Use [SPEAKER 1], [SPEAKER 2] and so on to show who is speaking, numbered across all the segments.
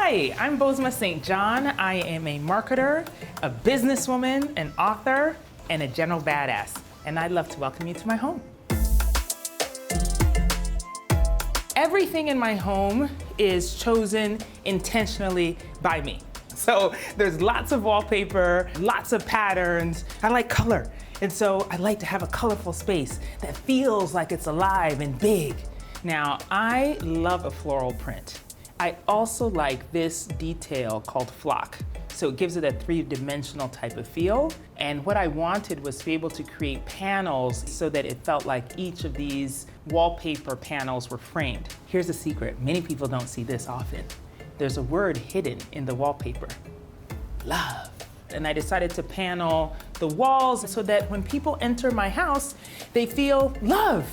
[SPEAKER 1] Hi, I'm Bozoma Saint John. I am a marketer, a businesswoman, an author, and a general badass. And I'd love to welcome you to my home. Everything in my home is chosen intentionally by me. So there's lots of wallpaper, lots of patterns. I like color. And so I like to have a colorful space that feels like it's alive and big. Now, I love a floral print. I also like this detail called flock. So it gives it a three-dimensional type of feel. And what I wanted was to be able to create panels so that it felt like each of these wallpaper panels were framed. Here's a secret, many people don't see this often. There's a word hidden in the wallpaper, love. And I decided to panel the walls so that when people enter my house, they feel love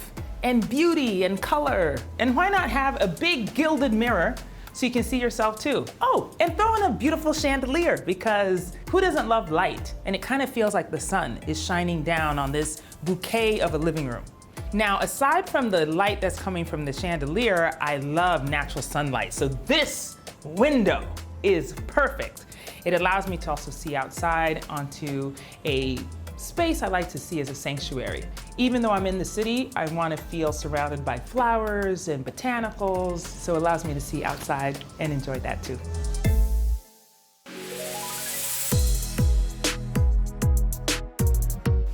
[SPEAKER 1] and beauty and color. And why not have a big gilded mirror so you can see yourself too? Oh, and throw in a beautiful chandelier, because who doesn't love light? And it kind of feels like the sun is shining down on this bouquet of a living room. Now, aside from the light that's coming from the chandelier, I love natural sunlight. So this window is perfect. It allows me to also see outside onto a space I like to see as a sanctuary. Even though I'm in the city, I want to feel surrounded by flowers and botanicals, so it allows me to see outside and enjoy that too.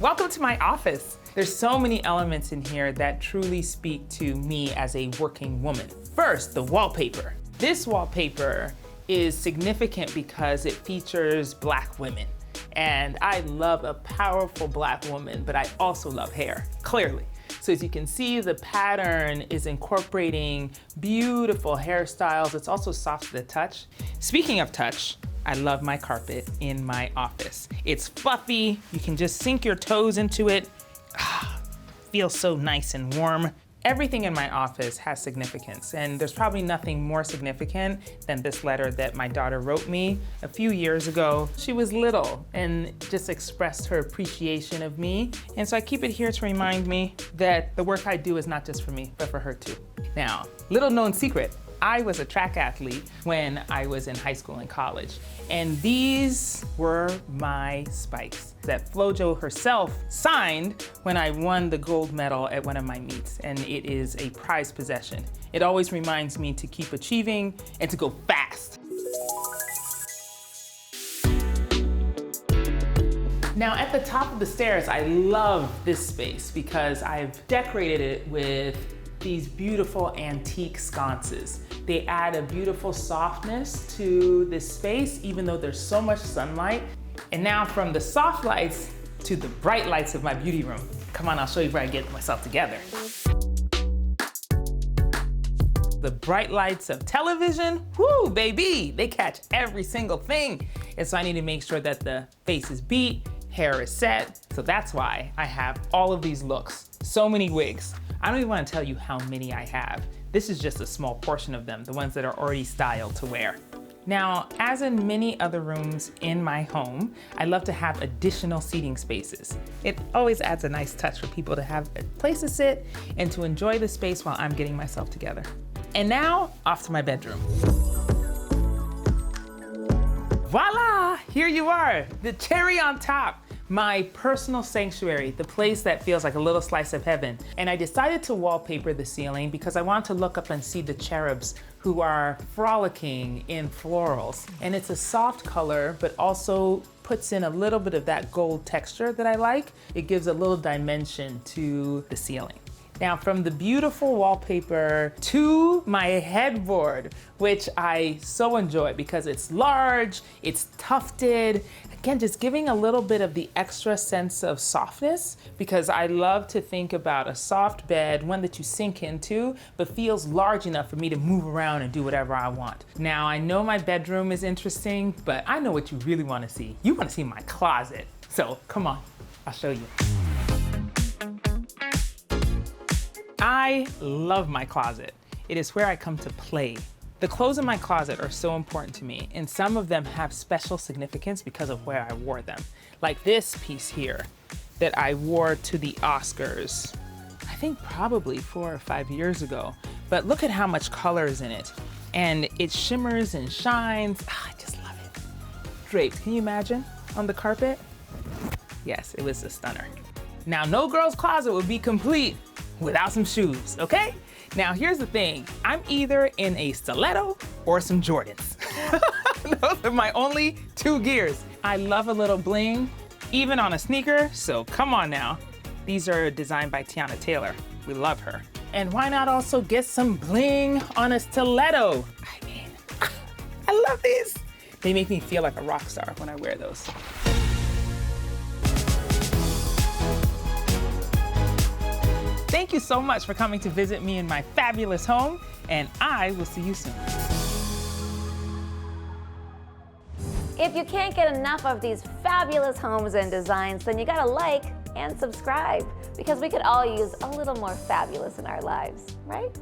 [SPEAKER 1] Welcome to my office. There's so many elements in here that truly speak to me as a working woman. First, the wallpaper. This wallpaper is significant because it features Black women. And I love a powerful Black woman, but I also love hair, clearly. So as you can see, the pattern is incorporating beautiful hairstyles. It's also soft to the touch. Speaking of touch, I love my carpet in my office. It's fluffy, you can just sink your toes into it. Feels so nice and warm. Everything in my office has significance, and there's probably nothing more significant than this letter that my daughter wrote me a few years ago. She was little and just expressed her appreciation of me, and so I keep it here to remind me that the work I do is not just for me, but for her too. Now, little known secret, I was a track athlete when I was in high school and college, and these were my spikes that FloJo herself signed when I won the gold medal at one of my meets, and it is a prized possession. It always reminds me to keep achieving and to go fast. Now at the top of the stairs, I love this space because I've decorated it with these beautiful antique sconces. They add a beautiful softness to this space, even though there's so much sunlight. And now from the soft lights to the bright lights of my beauty room. Come on, I'll show you where I get myself together. The bright lights of television, whoo, baby, they catch every single thing. And so I need to make sure that the face is beat, hair is set. So that's why I have all of these looks, so many wigs. I don't even want to tell you how many I have. This is just a small portion of them, the ones that are already styled to wear. Now, as in many other rooms in my home, I love to have additional seating spaces. It always adds a nice touch for people to have a place to sit and to enjoy the space while I'm getting myself together. And now, off to my bedroom. Voila, here you are, the cherry on top. My personal sanctuary, the place that feels like a little slice of heaven. And I decided to wallpaper the ceiling because I want to look up and see the cherubs who are frolicking in florals. And it's a soft color, but also puts in a little bit of that gold texture that I like. It gives a little dimension to the ceiling. Now, from the beautiful wallpaper to my headboard, which I so enjoy because it's large, it's tufted. Again, just giving a little bit of the extra sense of softness, because I love to think about a soft bed, one that you sink into, but feels large enough for me to move around and do whatever I want. Now, I know my bedroom is interesting, but I know what you really want to see. You want to see my closet. So come on, I'll show you. I love my closet. It is where I come to play. The clothes in my closet are so important to me, and some of them have special significance because of where I wore them. Like this piece here that I wore to the Oscars, I think probably 4 or 5 years ago. But look at how much color is in it. and it shimmers and shines. I just love it. Draped, can you imagine on the carpet? Yes, it was a stunner. Now, no girl's closet would be complete without some shoes, okay? Now, here's the thing. I'm either in a stiletto or some Jordans. Those are my only two gears. I love a little bling, even on a sneaker, so come on now. These are designed by Tiana Taylor. We love her. And why not also get some bling on a stiletto? I mean, I love these. They make me feel like a rock star when I wear those. Thank you so much for coming to visit me in my fabulous home, and I will see you soon.
[SPEAKER 2] If you can't get enough of these fabulous homes and designs, then you gotta like and subscribe, because we could all use a little more fabulous in our lives, right?